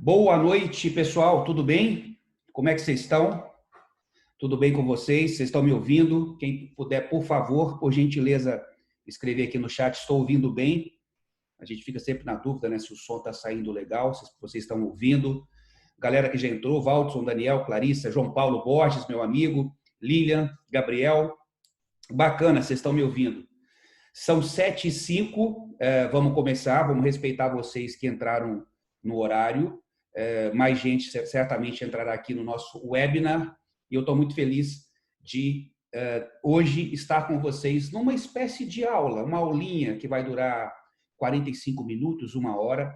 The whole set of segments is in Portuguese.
Boa noite, pessoal. Tudo bem? Como é que vocês estão? Tudo bem com vocês? Vocês estão me ouvindo? Quem puder, por favor, por gentileza, escrever aqui no chat, estou ouvindo bem. A gente fica sempre na dúvida, né, se o som está saindo legal, se vocês estão ouvindo. Galera que já entrou, Valdson, Daniel, Clarissa, João Paulo Borges, meu amigo, Lilian, Gabriel. Bacana, vocês estão me ouvindo. São 7h05, vamos começar, vamos respeitar vocês que entraram no horário. Mais gente certamente entrará aqui no nosso webinar e eu estou muito feliz de hoje estar com vocês numa espécie de aula, uma aulinha que vai durar 45 minutos, 1 hora,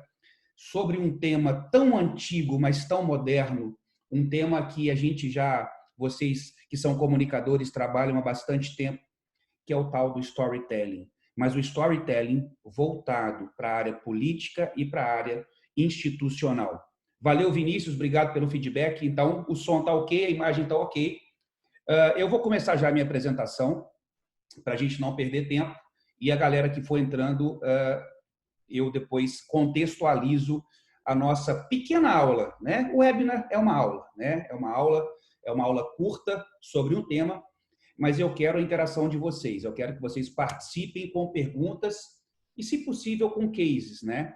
sobre um tema tão antigo, mas tão moderno, um tema que a gente já, vocês que são comunicadores, trabalham há bastante tempo, que é o tal do storytelling. Mas o storytelling voltado para a área política e para a área institucional. Valeu, Vinícius, obrigado pelo feedback. Então, o som está ok, a imagem está ok. Eu vou começar já a minha apresentação, para a gente não perder tempo. E a galera que for entrando, eu depois contextualizo a nossa pequena aula, né? O webinar é uma aula, né? É uma aula curta sobre um tema, mas eu quero a interação de vocês. Eu quero que vocês participem com perguntas e, se possível, com cases, né?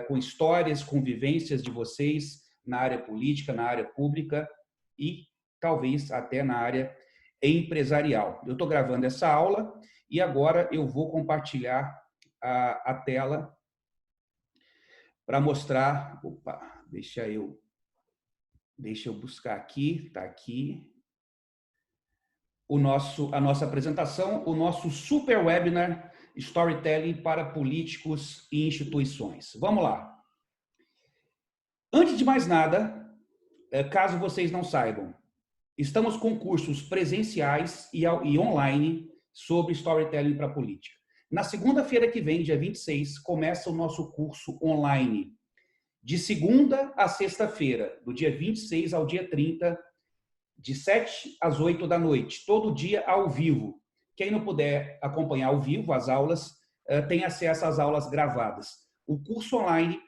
Com histórias, com vivências de vocês na área política, na área pública e talvez até na área empresarial. Eu estou gravando essa aula e agora eu vou compartilhar a tela para mostrar. Opa, deixa eu buscar aqui, está aqui. A nossa apresentação, o nosso super webinar Storytelling para políticos e instituições. Vamos lá. Antes de mais nada, caso vocês não saibam, estamos com cursos presenciais e online sobre Storytelling para política. Na segunda-feira que vem, dia 26, começa o nosso curso online. De segunda a sexta-feira, do dia 26 ao dia 30, de 7 às 8 da noite, todo dia ao vivo. Quem não puder acompanhar ao vivo as aulas, tem acesso às aulas gravadas. O curso online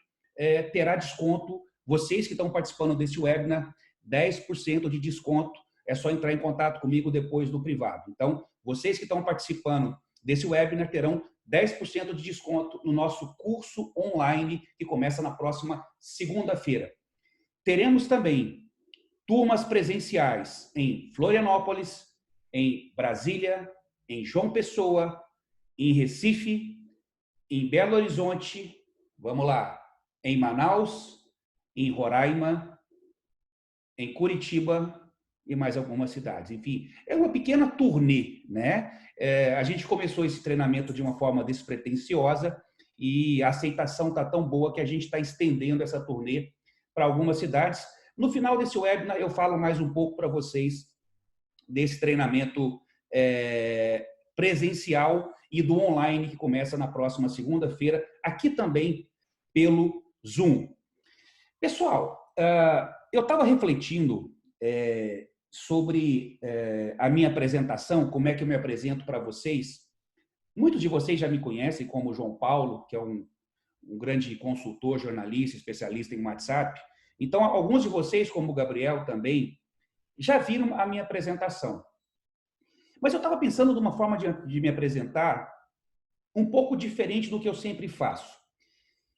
terá desconto. Vocês que estão participando desse webinar, 10% de desconto. É só entrar em contato comigo depois do privado. Então, vocês que estão participando desse webinar terão 10% de desconto no nosso curso online, que começa na próxima segunda-feira. Teremos também turmas presenciais em Florianópolis, em Brasília, em João Pessoa, em Recife, em Belo Horizonte, vamos lá, em Manaus, em Roraima, em Curitiba e mais algumas cidades. Enfim, é uma pequena turnê, né? A gente começou esse treinamento de uma forma despretensiosa e a aceitação está tão boa que a gente está estendendo essa turnê para algumas cidades. No final desse webinar, eu falo mais um pouco para vocês desse treinamento presencial e do online, que começa na próxima segunda-feira, aqui também pelo Zoom. Pessoal, eu estava refletindo sobre a minha apresentação, como é que eu me apresento para vocês. Muitos de vocês já me conhecem como João Paulo, que é um grande consultor, jornalista, especialista em WhatsApp. Então, alguns de vocês, como o Gabriel também, já viram a minha apresentação. Mas eu estava pensando de uma forma de me apresentar um pouco diferente do que eu sempre faço.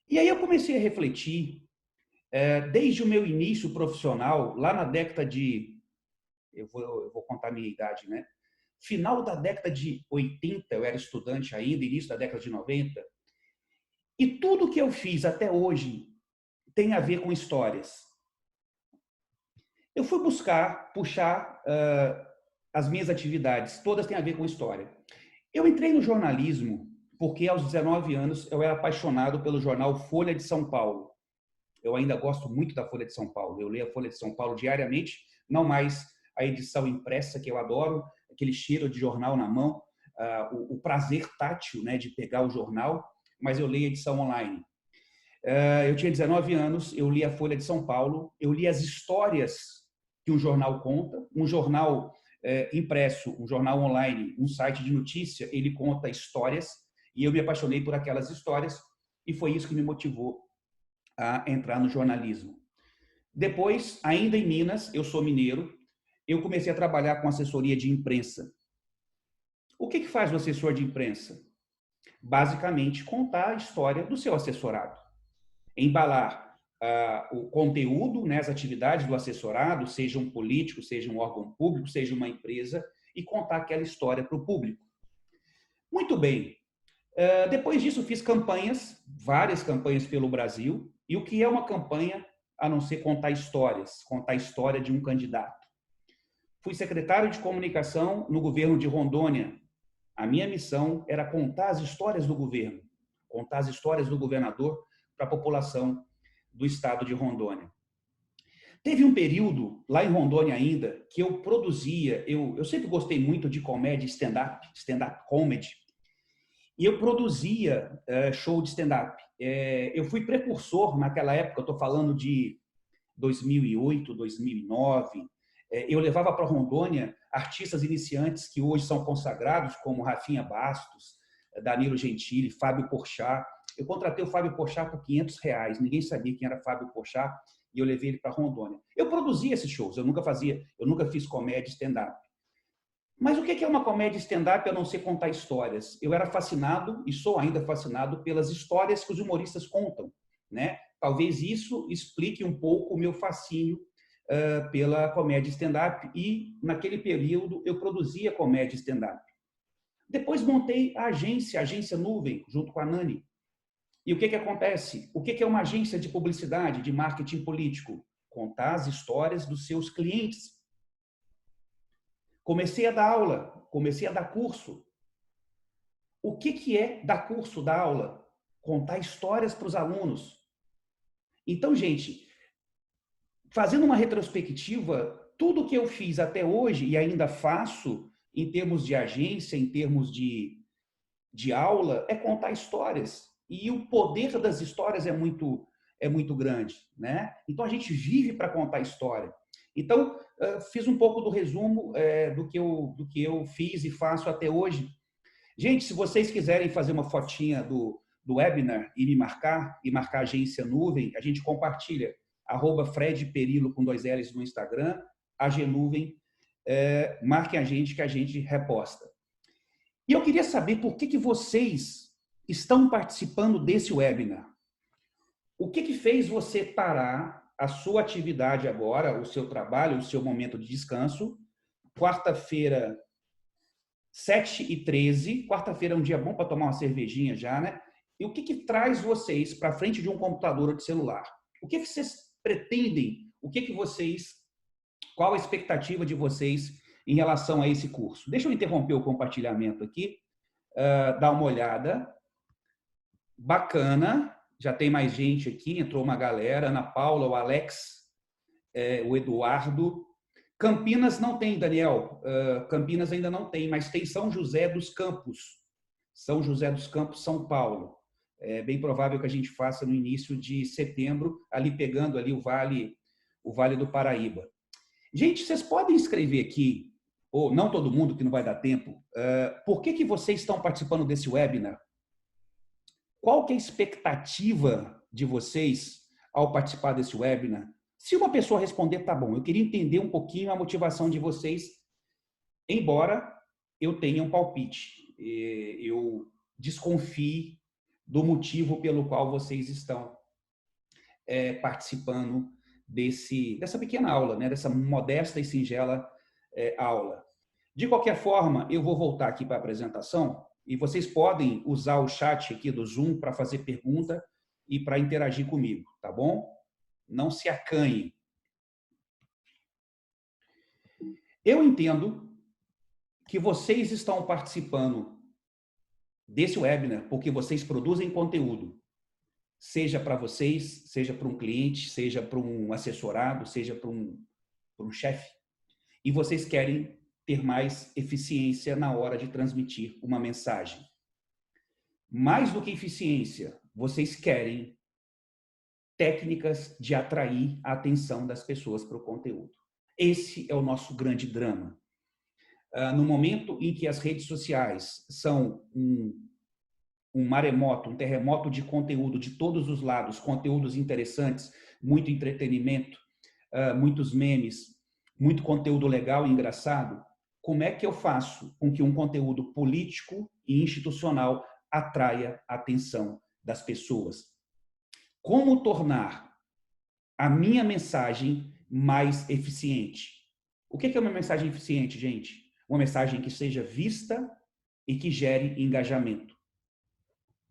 E aí eu comecei a refletir, desde o meu início profissional, lá na década de... Eu vou contar a minha idade, né? Final da década de 80, eu era estudante ainda, início da década de 90. E tudo que eu fiz até hoje tem a ver com histórias. Eu fui puxar as minhas atividades, todas têm a ver com história. Eu entrei no jornalismo porque aos 19 anos eu era apaixonado pelo jornal Folha de São Paulo. Eu ainda gosto muito da Folha de São Paulo. Eu leio a Folha de São Paulo diariamente, não mais a edição impressa, que eu adoro, aquele cheiro de jornal na mão, o prazer tátil, né, de pegar o jornal, mas eu leio a edição online. Eu tinha 19 anos, eu li a Folha de São Paulo, eu li as histórias que um jornal conta, um jornal impresso, um jornal online, um site de notícia, ele conta histórias, e eu me apaixonei por aquelas histórias, e foi isso que me motivou a entrar no jornalismo. Depois, ainda em Minas, eu sou mineiro, eu comecei a trabalhar com assessoria de imprensa. O que faz o assessor de imprensa? Basicamente, contar a história do seu assessorado. Embalar o conteúdo, né, as atividades do assessorado, seja um político, seja um órgão público, seja uma empresa, e contar aquela história para o público. Muito bem. Depois disso, fiz campanhas, várias campanhas pelo Brasil. E o que é uma campanha a não ser contar histórias, contar a história de um candidato? Fui secretário de comunicação no governo de Rondônia. A minha missão era contar as histórias do governo, contar as histórias do governador para a população do estado de Rondônia. Teve um período, lá em Rondônia ainda, que eu produzia, eu sempre gostei muito de comédia, stand-up comedy, e eu produzia show de stand-up. Eu fui precursor naquela época, eu estou falando de 2008, 2009. Eu levava para Rondônia artistas iniciantes que hoje são consagrados, como Rafinha Bastos, Danilo Gentili, Fábio Porchat. Eu contratei o Fábio Porchat por R$500, ninguém sabia quem era Fábio Porchat, e eu levei ele para Rondônia. Eu produzia esses shows, eu nunca fiz comédia stand-up. Mas o que é uma comédia stand-up a não ser contar histórias? Eu era fascinado, e sou ainda fascinado, pelas histórias que os humoristas contam, né? Talvez isso explique um pouco o meu fascínio pela comédia stand-up, e naquele período eu produzia comédia stand-up. Depois montei a agência Nuvem, junto com a Nani. E o que acontece? O que é uma agência de publicidade, de marketing político? Contar as histórias dos seus clientes. Comecei a dar aula, comecei a dar curso. O que é dar curso, dar aula? Contar histórias para os alunos. Então, gente, fazendo uma retrospectiva, tudo que eu fiz até hoje e ainda faço em termos de agência, em termos de aula, é contar histórias. E o poder das histórias é muito grande, né? Então, a gente vive para contar história. Então, fiz um pouco do resumo do que eu fiz e faço até hoje. Gente, se vocês quiserem fazer uma fotinha do webinar e me marcar a agência Nuvem, a gente compartilha. @FredPerillo com 2 L's no Instagram, AGNuvem, marquem a gente que a gente reposta. E eu queria saber por que vocês estão participando desse webinar. O que fez você parar a sua atividade agora, o seu trabalho, o seu momento de descanso? Quarta-feira, 7h13. Quarta-feira é um dia bom para tomar uma cervejinha já, né? E o que traz vocês para frente de um computador ou de celular? O que vocês pretendem? Qual a expectativa de vocês em relação a esse curso? Deixa eu interromper o compartilhamento aqui, dar uma olhada. Bacana, já tem mais gente aqui, entrou uma galera, Ana Paula, o Alex, o Eduardo. Campinas não tem, Daniel, Campinas ainda não tem, mas tem São José dos Campos. São José dos Campos, São Paulo. É bem provável que a gente faça no início de setembro, ali pegando ali o Vale do Paraíba. Gente, vocês podem escrever aqui, ou não todo mundo, que não vai dar tempo, por que vocês estão participando desse webinar? Qual que é a expectativa de vocês ao participar desse webinar? Se uma pessoa responder, tá bom, eu queria entender um pouquinho a motivação de vocês, embora eu tenha um palpite, eu desconfie do motivo pelo qual vocês estão participando dessa pequena aula, né? Dessa modesta e singela aula. De qualquer forma, eu vou voltar aqui para a apresentação e vocês podem usar o chat aqui do Zoom para fazer pergunta e para interagir comigo, tá bom? Não se acanhem. Eu entendo que vocês estão participando desse webinar porque vocês produzem conteúdo, seja para vocês, seja para um cliente, seja para um assessorado, seja para um chefe, e vocês querem ter mais eficiência na hora de transmitir uma mensagem. Mais do que eficiência, vocês querem técnicas de atrair a atenção das pessoas para o conteúdo. Esse é o nosso grande drama. No momento em que as redes sociais são um maremoto, um terremoto de conteúdo de todos os lados, conteúdos interessantes, muito entretenimento, muitos memes, muito conteúdo legal e engraçado, como é que eu faço com que um conteúdo político e institucional atraia a atenção das pessoas? Como tornar a minha mensagem mais eficiente? O que é uma mensagem eficiente, gente? Uma mensagem que seja vista e que gere engajamento.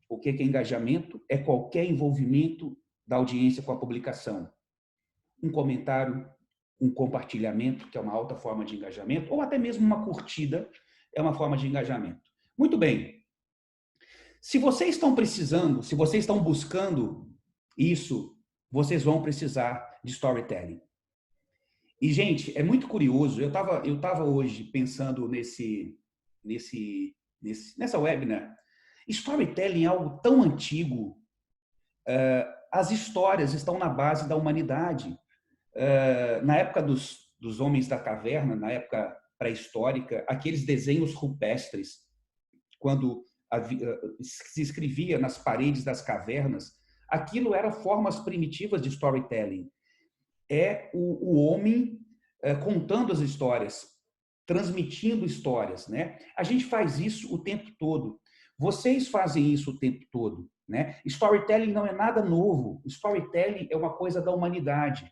O que é engajamento? É qualquer envolvimento da audiência com a publicação. Um comentário, um compartilhamento, que é uma alta forma de engajamento, ou até mesmo uma curtida, é uma forma de engajamento. Muito bem. Se vocês estão precisando, se vocês estão buscando isso, vocês vão precisar de storytelling. E, gente, é muito curioso. Eu tava hoje pensando nessa webinar. Storytelling é algo tão antigo. As histórias estão na base da humanidade. Na época dos homens da caverna, na época pré-histórica, aqueles desenhos rupestres, quando se escrevia nas paredes das cavernas, aquilo eram formas primitivas de storytelling. É o homem contando as histórias, transmitindo histórias, né? A gente faz isso o tempo todo. Vocês fazem isso o tempo todo, né? Storytelling não é nada novo. Storytelling é uma coisa da humanidade.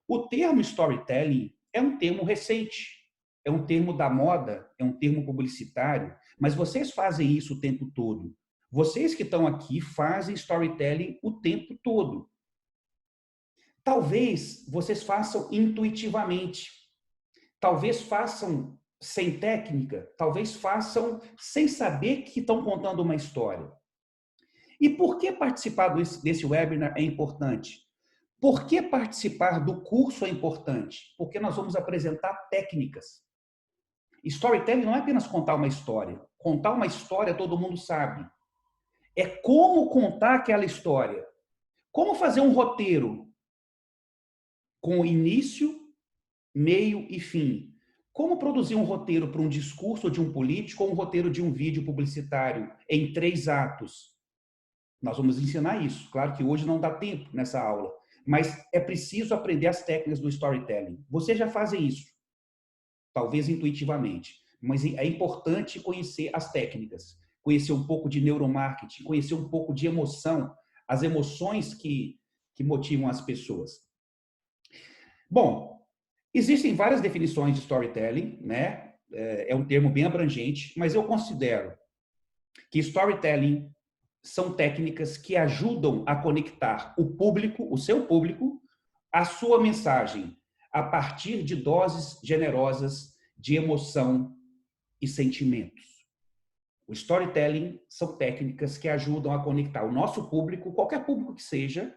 O termo storytelling é um termo recente, é um termo da moda, é um termo publicitário, mas vocês fazem isso o tempo todo. Vocês que estão aqui fazem storytelling o tempo todo. Talvez vocês façam intuitivamente, talvez façam sem técnica, talvez façam sem saber que estão contando uma história. E por que participar desse webinar é importante? Por que participar do curso é importante? Porque nós vamos apresentar técnicas. Storytelling não é apenas contar uma história. Contar uma história todo mundo sabe. É como contar aquela história. Como fazer um roteiro com início, meio e fim. Como produzir um roteiro para um discurso de um político ou um roteiro de um vídeo publicitário em 3 atos. Nós vamos ensinar isso. Claro que hoje não dá tempo nessa aula, mas é preciso aprender as técnicas do storytelling. Vocês já fazem isso, talvez intuitivamente, mas é importante conhecer as técnicas, conhecer um pouco de neuromarketing, conhecer um pouco de emoção, as emoções que motivam as pessoas. Bom, existem várias definições de storytelling, né? É um termo bem abrangente, mas eu considero que storytelling são técnicas que ajudam a conectar o público, o seu público, à sua mensagem, a partir de doses generosas de emoção e sentimentos. O storytelling são técnicas que ajudam a conectar o nosso público, qualquer público que seja,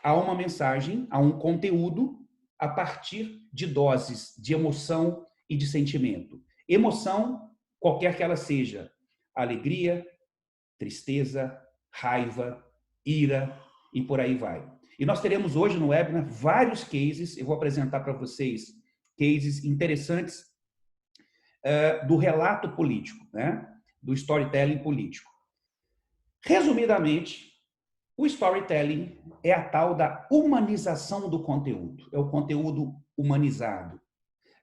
a uma mensagem, a um conteúdo, a partir de doses de emoção e de sentimento. Emoção, qualquer que ela seja, alegria, tristeza, raiva, ira e por aí vai. E nós teremos hoje no webinar vários cases, eu vou apresentar para vocês cases interessantes do relato político, né? Do storytelling político. Resumidamente, o storytelling é a tal da humanização do conteúdo, é o conteúdo humanizado.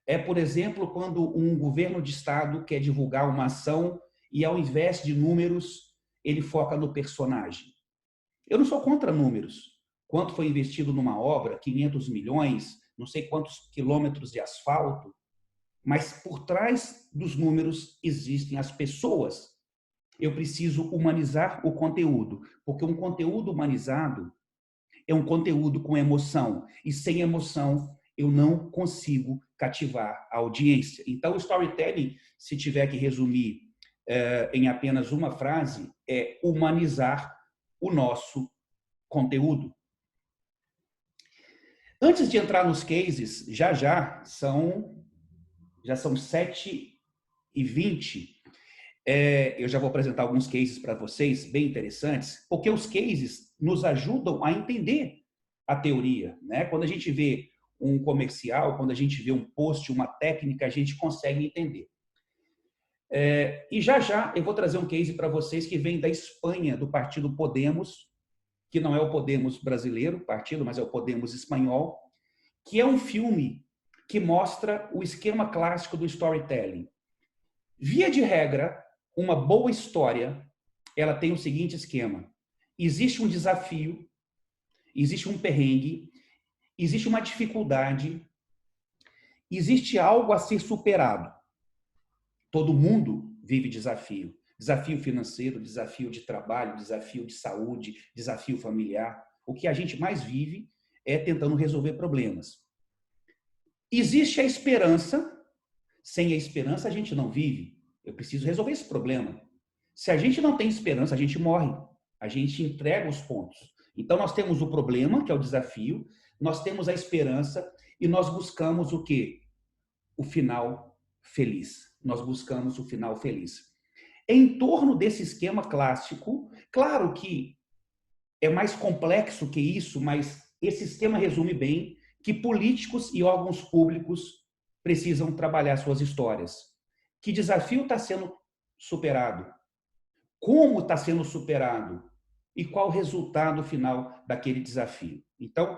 É, por exemplo, quando um governo de estado quer divulgar uma ação e, ao invés de números, ele foca no personagem. Eu não sou contra números. Quanto foi investido numa obra, 500 milhões, não sei quantos quilômetros de asfalto, mas por trás dos números existem as pessoas. Eu preciso humanizar o conteúdo, porque um conteúdo humanizado é um conteúdo com emoção, e sem emoção eu não consigo cativar a audiência. Então, o storytelling, se tiver que resumir em apenas uma frase, é humanizar o nosso conteúdo. Antes de entrar nos cases, já são 7h20. Eu já vou apresentar alguns cases para vocês, bem interessantes, porque os cases nos ajudam a entender a teoria, né? Quando a gente vê um comercial, quando a gente vê um post, uma técnica, a gente consegue entender. E já eu vou trazer um case para vocês que vem da Espanha, do partido Podemos, que não é o Podemos brasileiro, partido, mas é o Podemos espanhol, que é um filme que mostra o esquema clássico do storytelling. Via de regra, uma boa história, ela tem o seguinte esquema. Existe um desafio, existe um perrengue, existe uma dificuldade, existe algo a ser superado. Todo mundo vive desafio. Desafio financeiro, desafio de trabalho, desafio de saúde, desafio familiar. O que a gente mais vive é tentando resolver problemas. Existe a esperança. Sem a esperança, a gente não vive. Eu preciso resolver esse problema. Se a gente não tem esperança, a gente morre. A gente entrega os pontos. Então, nós temos o problema, que é o desafio, nós temos a esperança e nós buscamos o quê? O final feliz. Nós buscamos o final feliz. Em torno desse esquema clássico, claro que é mais complexo que isso, mas esse esquema resume bem que políticos e órgãos públicos precisam trabalhar suas histórias. Que desafio está sendo superado? Como está sendo superado? E qual o resultado final daquele desafio? Então,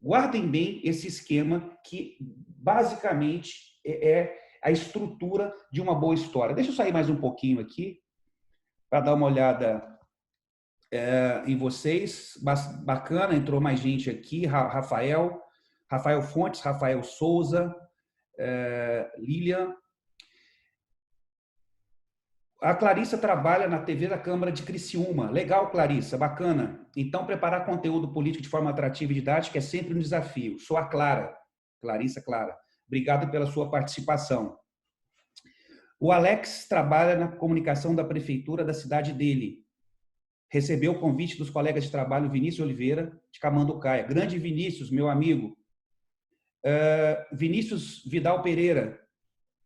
guardem bem esse esquema que, basicamente, é a estrutura de uma boa história. Deixa eu sair mais um pouquinho aqui para dar uma olhada em vocês. Bacana, entrou mais gente aqui. Rafael Fontes, Rafael Souza, Lilian. A Clarissa trabalha na TV da Câmara de Criciúma. Legal, Clarissa, bacana. Então, preparar conteúdo político de forma atrativa e didática é sempre um desafio. Sou a Clara, Clarissa Clara. Obrigado pela sua participação. O Alex trabalha na comunicação da prefeitura da cidade dele. Recebeu o convite dos colegas de trabalho Vinícius Oliveira, de Camanducaia. Grande Vinícius, meu amigo. Vinícius Vidal Pereira.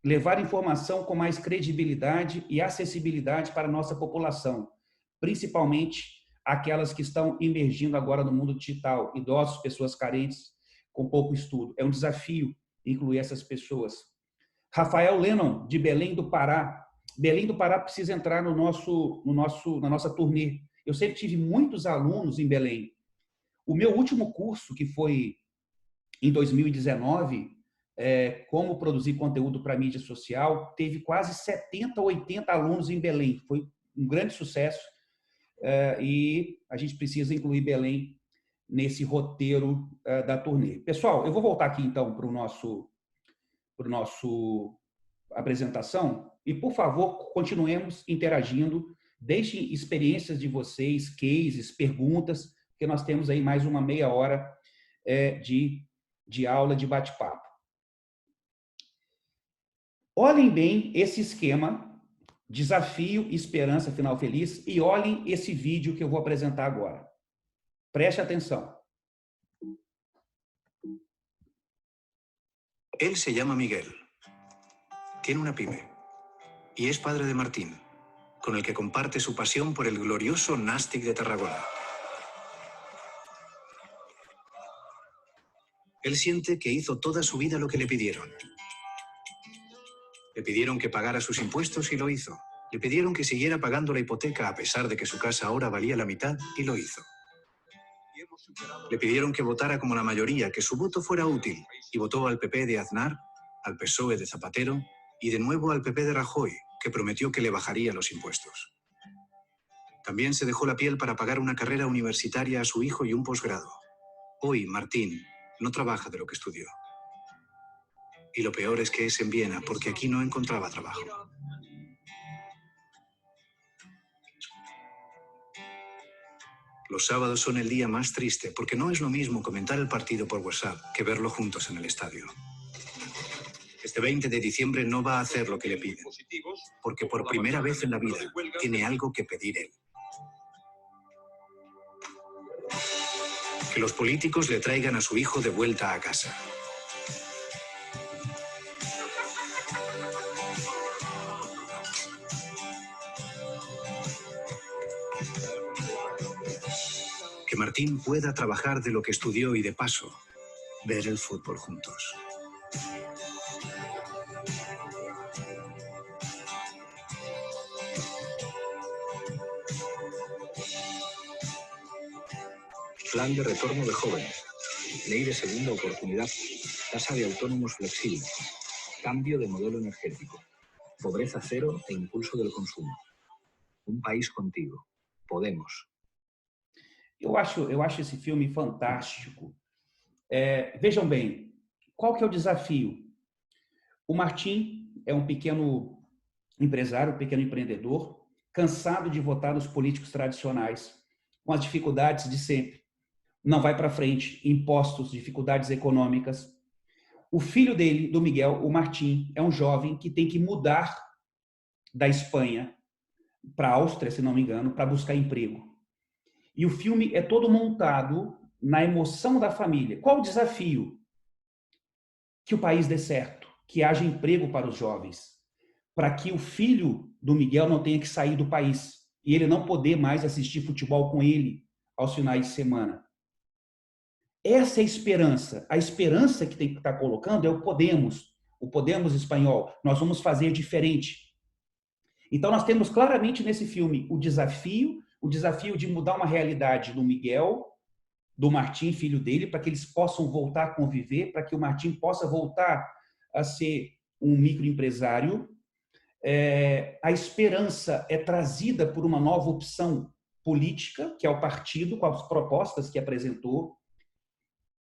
Levar informação com mais credibilidade e acessibilidade para a nossa população, principalmente aquelas que estão emergindo agora no mundo digital, idosos, pessoas carentes, com pouco estudo. É um desafio incluir essas pessoas. Rafael Lennon, de Belém do Pará. Belém do Pará precisa entrar na nossa turnê. Eu sempre tive muitos alunos em Belém. O meu último curso, que foi em 2019, como produzir conteúdo para mídia social, teve quase 70, 80 alunos em Belém. Foi um grande sucesso e a gente precisa incluir Belém nesse roteiro da turnê. Pessoal, eu vou voltar aqui então para o nosso apresentação e, por favor, continuemos interagindo. Deixem experiências de vocês, cases, perguntas, porque nós temos aí mais uma meia hora de aula, de bate-papo. Olhem bem esse esquema, desafio, esperança, final feliz, e olhem esse vídeo que eu vou apresentar agora. Preste atenção. Él se llama Miguel. Tiene una pyme. Y es padre de Martín, con el que comparte su pasión por el glorioso Nàstic de Tarragona. Él siente que hizo toda su vida lo que le pidieron. Le pidieron que pagara sus impuestos y lo hizo. Le pidieron que siguiera pagando la hipoteca a pesar de que su casa ahora valía la mitad y lo hizo. Le pidieron que votara como la mayoría, que su voto fuera útil, y votó al PP de Aznar, al PSOE de Zapatero y de nuevo al PP de Rajoy, que prometió que le bajaría los impuestos. También se dejó la piel para pagar una carrera universitaria a su hijo y un posgrado. Hoy, Martín no trabaja de lo que estudió. Y lo peor es que es en Viena, porque aquí no encontraba trabajo. Los sábados son el día más triste, porque no es lo mismo comentar el partido por WhatsApp que verlo juntos en el estadio. Este 20 de diciembre no va a hacer lo que le piden, porque por primera vez en la vida tiene algo que pedir él. Que los políticos le traigan a su hijo de vuelta a casa. Que Martín pueda trabajar de lo que estudió y, de paso, ver el fútbol juntos. Plan de retorno de jóvenes. Ley de segunda oportunidad. Tasa de autónomos flexible. Cambio de modelo energético. Pobreza cero e impulso del consumo. Um país contigo. Podemos. Eu acho esse filme fantástico. Vejam bem, qual que é o desafio? O Martim é um pequeno empresário, um pequeno empreendedor, cansado de votar nos políticos tradicionais, com as dificuldades de sempre. Não vai para frente, impostos, dificuldades econômicas. O filho dele, do Miguel, o Martim, é um jovem que tem que mudar da Espanha para a Áustria, se não me engano, para buscar emprego. E o filme é todo montado na emoção da família. Qual o desafio? Que o país dê certo, que haja emprego para os jovens, para que o filho do Miguel não tenha que sair do país e ele não poder mais assistir futebol com ele aos finais de semana. Essa é a esperança que tem que estar colocando é o Podemos espanhol, nós vamos fazer diferente. Então nós temos claramente nesse filme o desafio de mudar uma realidade do Miguel, do Martim, filho dele, para que eles possam voltar a conviver, para que o Martim possa voltar a ser um microempresário. A esperança é trazida por uma nova opção política, que é o partido, com as propostas que apresentou.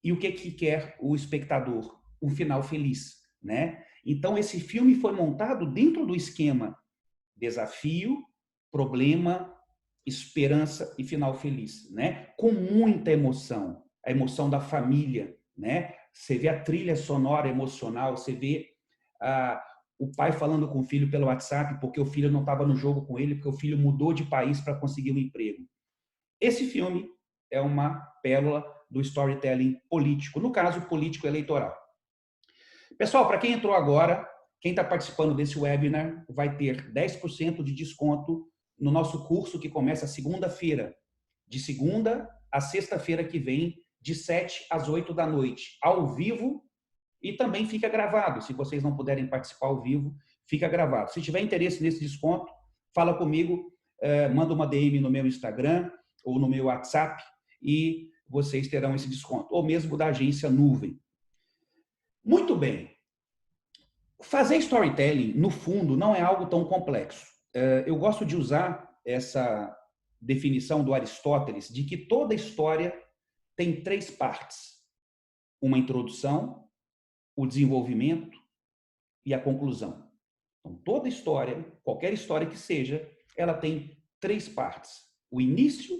E o que quer o espectador? Um final feliz, né? Então, esse filme foi montado dentro do esquema desafio, problema, esperança e final feliz, né? Com muita emoção, a emoção da família, né? Você vê a trilha sonora emocional, você vê o pai falando com o filho pelo WhatsApp porque o filho não estava no jogo com ele, porque o filho mudou de país para conseguir um emprego. Esse filme é uma pérola do storytelling político, no caso, político eleitoral. Pessoal, para quem entrou agora, quem está participando desse webinar vai ter 10% de desconto no nosso curso que começa segunda-feira, de segunda a sexta-feira que vem, de 7 às 8 da noite, ao vivo, e também fica gravado. Se vocês não puderem participar ao vivo, fica gravado. Se tiver interesse nesse desconto, fala comigo, manda uma DM no meu Instagram ou no meu WhatsApp e vocês terão esse desconto, ou mesmo da agência Nuvem. Muito bem. Fazer storytelling, no fundo, não é algo tão complexo. Eu gosto de usar essa definição do Aristóteles de que toda história tem 3 partes. Uma introdução, o desenvolvimento e a conclusão. Então, toda história, qualquer história que seja, ela tem 3 partes. O início,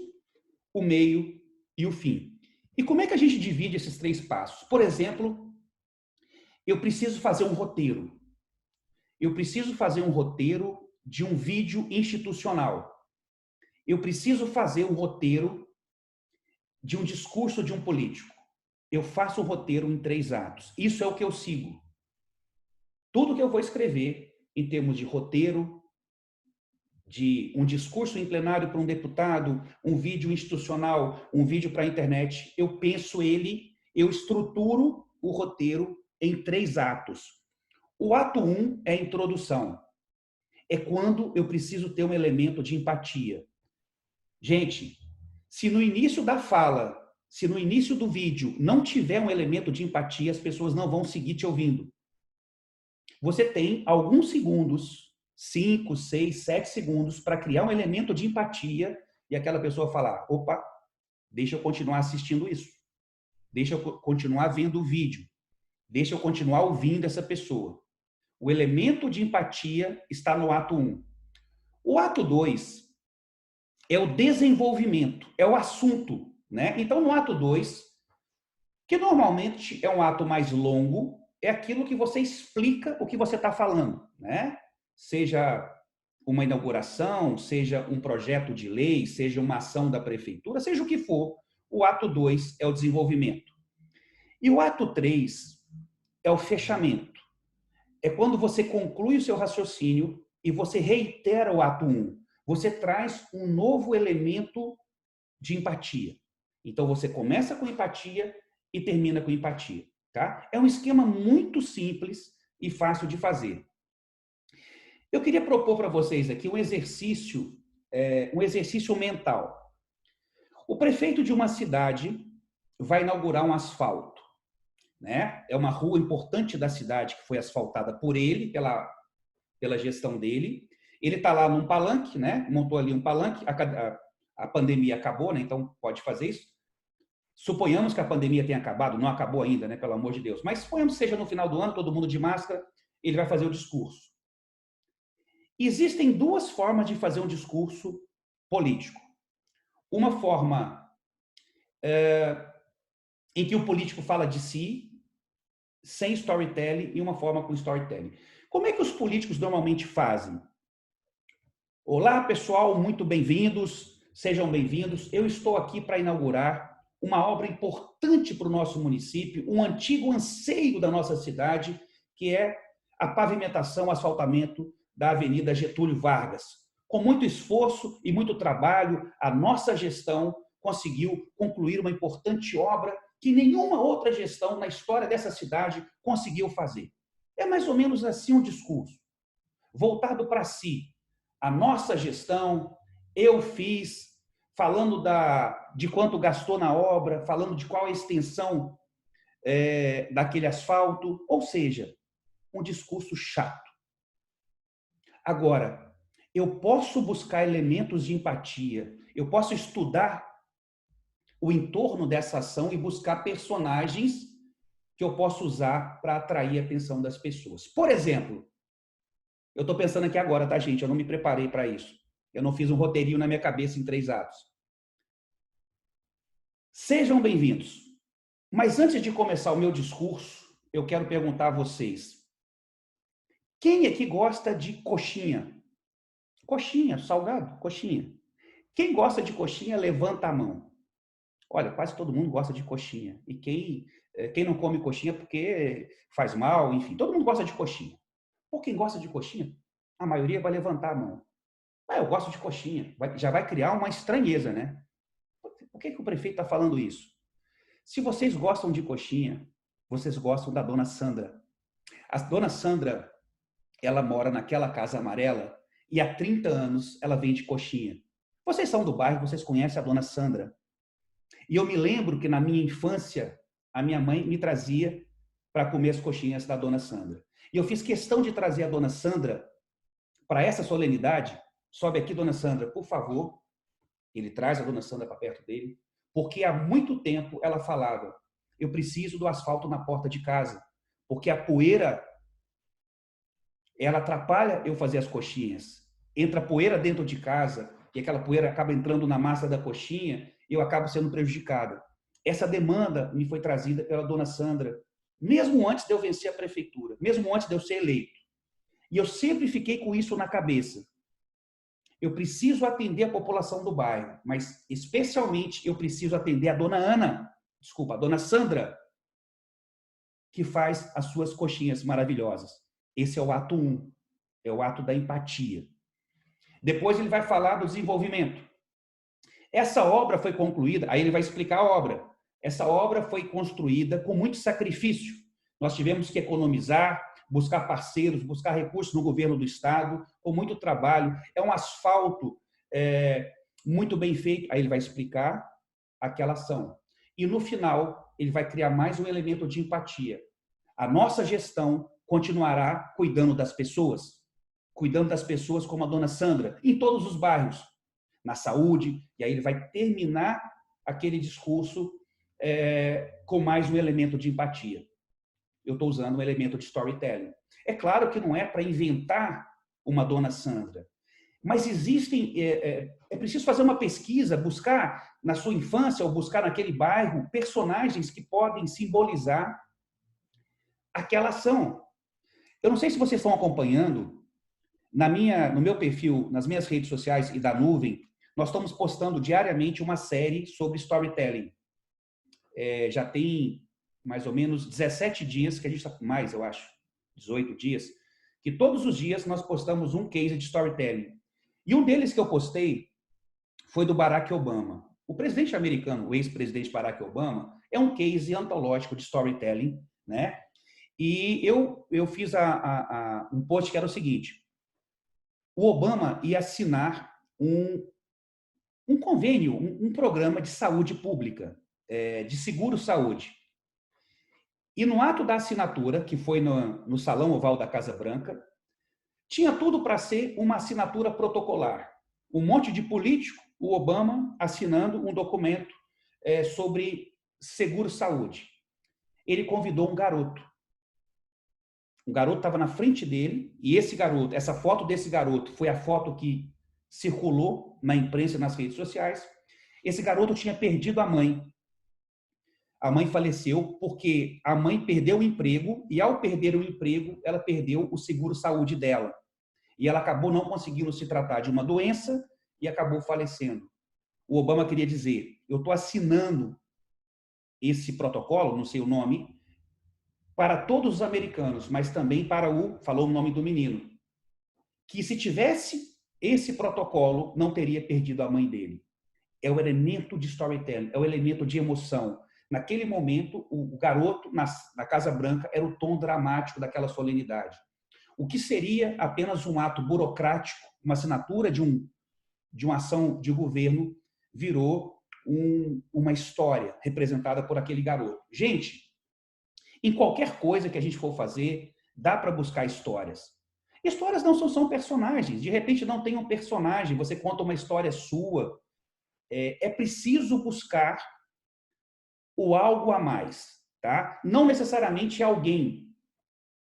o meio e o fim. E como é que a gente divide esses 3 passos? Por exemplo, eu preciso fazer um roteiro. Eu preciso fazer um roteiro de um vídeo institucional. Eu preciso fazer um roteiro de um discurso de um político. Eu faço o roteiro em 3 atos. Isso é o que eu sigo. Tudo que eu vou escrever em termos de roteiro, de um discurso em plenário para um deputado, um vídeo institucional, um vídeo para a internet, eu penso eu estruturo o roteiro em 3 atos. O ato 1 é a introdução. É quando eu preciso ter um elemento de empatia. Gente, se no início da fala, se no início do vídeo não tiver um elemento de empatia, as pessoas não vão seguir te ouvindo. Você tem alguns segundos, 5, 6, 7 segundos, para criar um elemento de empatia e aquela pessoa falar, opa, deixa eu continuar assistindo isso. Deixa eu continuar vendo o vídeo. Deixa eu continuar ouvindo essa pessoa. O elemento de empatia está no ato 1. O ato 2 é o desenvolvimento, é o assunto, né? Então, no ato 2, que normalmente é um ato mais longo, é aquilo que você explica o que você está falando, né? Seja uma inauguração, seja um projeto de lei, seja uma ação da prefeitura, seja o que for, o ato 2 é o desenvolvimento. E o ato 3 é o fechamento. É quando você conclui o seu raciocínio e você reitera o ato 1. Você traz um novo elemento de empatia. Então, você começa com empatia e termina com empatia. Tá? É um esquema muito simples e fácil de fazer. Eu queria propor para vocês aqui um exercício mental. O prefeito de uma cidade vai inaugurar um asfalto, né? É uma rua importante da cidade que foi asfaltada por ele, pela gestão dele. Ele está lá num palanque, né? Montou ali um palanque, a pandemia acabou, né? Então pode fazer isso. Suponhamos que a pandemia tenha acabado, não acabou ainda, né? Pelo amor de Deus. Mas suponhamos que seja no final do ano, todo mundo de máscara, ele vai fazer o discurso. Existem duas formas de fazer um discurso político. Uma forma em que o político fala de si, sem storytelling, e uma forma com storytelling. Como é que os políticos normalmente fazem? Olá, pessoal, muito bem-vindos, sejam bem-vindos. Eu estou aqui para inaugurar uma obra importante para o nosso município, um antigo anseio da nossa cidade, que é a pavimentação, o asfaltamento da Avenida Getúlio Vargas. Com muito esforço e muito trabalho, a nossa gestão conseguiu concluir uma importante obra que nenhuma outra gestão na história dessa cidade conseguiu fazer. É mais ou menos assim um discurso, voltado para si. A nossa gestão, eu fiz, falando de quanto gastou na obra, falando de qual a extensão daquele asfalto, ou seja, um discurso chato. Agora, eu posso buscar elementos de empatia, eu posso estudar o entorno dessa ação e buscar personagens que eu posso usar para atrair a atenção das pessoas. Por exemplo, eu estou pensando aqui agora, tá, gente? Eu não me preparei para isso. Eu não fiz um roteirinho na minha cabeça em 3 atos. Sejam bem-vindos. Mas antes de começar o meu discurso, eu quero perguntar a vocês: quem aqui gosta de coxinha? Coxinha, salgado, coxinha. Quem gosta de coxinha, levanta a mão. Olha, quase todo mundo gosta de coxinha. E quem não come coxinha porque faz mal, enfim, todo mundo gosta de coxinha. Por quem gosta de coxinha, a maioria vai levantar a mão. Eu gosto de coxinha. Já vai criar uma estranheza, né? Por que o prefeito está falando isso? Se vocês gostam de coxinha, vocês gostam da dona Sandra. A dona Sandra, ela mora naquela casa amarela e há 30 anos ela vende coxinha. Vocês são do bairro, vocês conhecem a dona Sandra. E eu me lembro que na minha infância, a minha mãe me trazia para comer as coxinhas da dona Sandra. E eu fiz questão de trazer a dona Sandra para essa solenidade. Sobe aqui, dona Sandra, por favor. Ele traz a dona Sandra para perto dele, porque há muito tempo ela falava: eu preciso do asfalto na porta de casa, porque a poeira, ela atrapalha eu fazer as coxinhas. Entra poeira dentro de casa, e aquela poeira acaba entrando na massa da coxinha, e eu acabo sendo prejudicada. Essa demanda me foi trazida pela dona Sandra, mesmo antes de eu vencer a prefeitura, mesmo antes de eu ser eleito. E eu sempre fiquei com isso na cabeça. Eu preciso atender a população do bairro, mas especialmente eu preciso atender a dona Sandra, que faz as suas coxinhas maravilhosas. Esse é o ato 1, é o ato da empatia. Depois ele vai falar do desenvolvimento. Essa obra foi concluída, aí ele vai explicar a obra. Essa obra foi construída com muito sacrifício. Nós tivemos que economizar, buscar parceiros, buscar recursos no governo do estado, com muito trabalho. É um asfalto muito bem feito. Aí ele vai explicar aquela ação. E no final, ele vai criar mais um elemento de empatia. A nossa gestão continuará cuidando das pessoas como a dona Sandra, em todos os bairros, na saúde, e aí ele vai terminar aquele discurso com mais um elemento de empatia. Eu estou usando um elemento de storytelling. É claro que não é para inventar uma dona Sandra, mas existem... É preciso fazer uma pesquisa, buscar na sua infância ou buscar naquele bairro personagens que podem simbolizar aquela ação. Eu não sei se vocês estão acompanhando, no meu perfil, nas minhas redes sociais e da nuvem, nós estamos postando diariamente uma série sobre storytelling. Já tem mais ou menos 17 dias, que a gente está com mais, eu acho, 18 dias, que todos os dias nós postamos um case de storytelling. E um deles que eu postei foi do Barack Obama. O presidente americano, o ex-presidente Barack Obama, é um case antológico de storytelling, né? E eu fiz um post que era o seguinte: o Obama ia assinar um convênio, um programa de saúde pública. de seguro-saúde. E no ato da assinatura, que foi no Salão Oval da Casa Branca, tinha tudo para ser uma assinatura protocolar. Um monte de político, o Obama assinando um documento sobre seguro-saúde. Ele convidou um garoto. O garoto estava na frente dele, e esse garoto, essa foto desse garoto foi a foto que circulou na imprensa e nas redes sociais. Esse garoto tinha perdido a mãe. A mãe faleceu porque a mãe perdeu o emprego, e ao perder o emprego, ela perdeu o seguro-saúde dela. E ela acabou não conseguindo se tratar de uma doença e acabou falecendo. O Obama queria dizer, eu estou assinando esse protocolo, não sei o nome, para todos os americanos, mas também para falou o nome do menino, que se tivesse esse protocolo, não teria perdido a mãe dele. É o elemento de storytelling, é o elemento de emoção. Naquele momento, o garoto na Casa Branca era o tom dramático daquela solenidade. O que seria apenas um ato burocrático, uma assinatura de uma ação de governo, virou uma história representada por aquele garoto. Gente, em qualquer coisa que a gente for fazer, dá para buscar histórias. Histórias não são personagens. De repente não tem um personagem, você conta uma história sua. É preciso buscar o algo a mais, tá? Não necessariamente é alguém,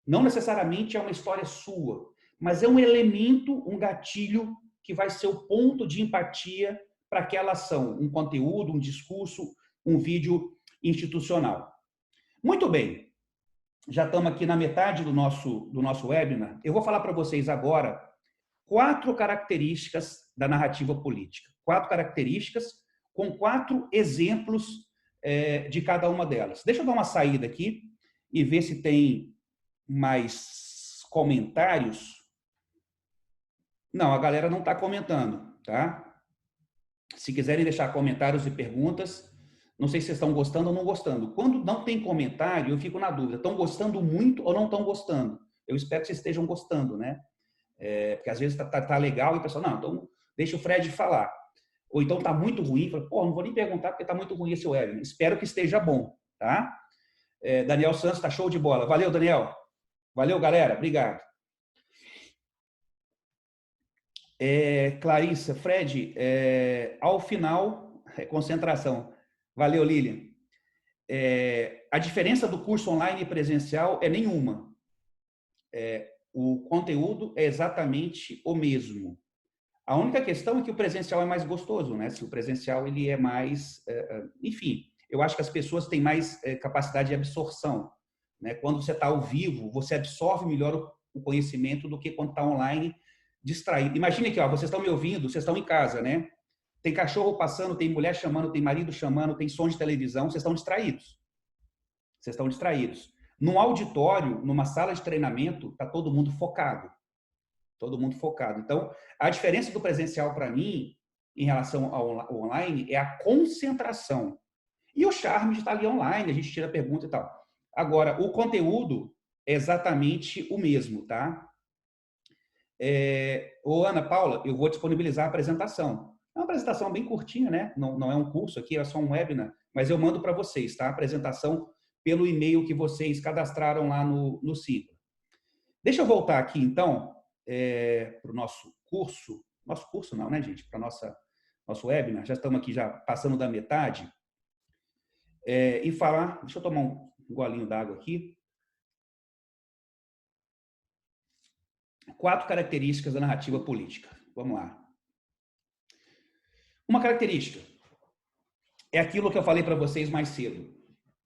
não necessariamente é uma história sua, mas é um elemento, um gatilho que vai ser o ponto de empatia para aquela ação, um conteúdo, um discurso, um vídeo institucional. Muito bem, já estamos aqui na metade do nosso webinar. Eu vou falar para vocês agora 4 características da narrativa política. 4 características com 4 exemplos de cada uma delas. Deixa eu dar uma saída aqui e ver se tem mais comentários. Não, a galera não está comentando, tá? Se quiserem deixar comentários e perguntas, não sei se vocês estão gostando ou não gostando. Quando não tem comentário, eu fico na dúvida. Estão gostando muito ou não estão gostando? Eu espero que vocês estejam gostando, né? Porque às vezes tá legal e o pessoal, não, então deixa o Fred falar. Ou então tá muito ruim, fala, pô, não vou nem perguntar porque tá muito ruim esse webinar. Espero que esteja bom, tá? Daniel Santos tá show de bola. Valeu, Daniel. Valeu, galera. Obrigado. Clarissa, Fred, ao final, concentração. Valeu, Lilian. A diferença do curso online e presencial é nenhuma. O conteúdo é exatamente o mesmo. A única questão é que o presencial é mais gostoso, né? Se o presencial ele é mais, enfim, eu acho que as pessoas têm mais capacidade de absorção, né? Quando você está ao vivo, você absorve melhor o conhecimento do que quando está online, distraído. Imagine que, ó, vocês estão me ouvindo, vocês estão em casa, né? Tem cachorro passando, tem mulher chamando, tem marido chamando, tem som de televisão, vocês estão distraídos. Vocês estão distraídos. Num auditório, numa sala de treinamento, está todo mundo focado. Todo mundo focado. Então, a diferença do presencial para mim, em relação ao online, é a concentração. E o charme de estar ali online, a gente tira pergunta e tal. Agora, o conteúdo é exatamente o mesmo, tá? Ana Paula, eu vou disponibilizar a apresentação. É uma apresentação bem curtinha, né? Não é um curso aqui, é só um webinar, mas eu mando para vocês, tá? A apresentação pelo e-mail que vocês cadastraram lá no Sigla. Deixa eu voltar aqui, então, para o nosso curso não, né, gente? Para nosso webinar, já estamos aqui já passando da metade, e falar, deixa eu tomar um golinho d'água aqui. 4 características da narrativa política. Vamos lá. Uma característica é aquilo que eu falei para vocês mais cedo.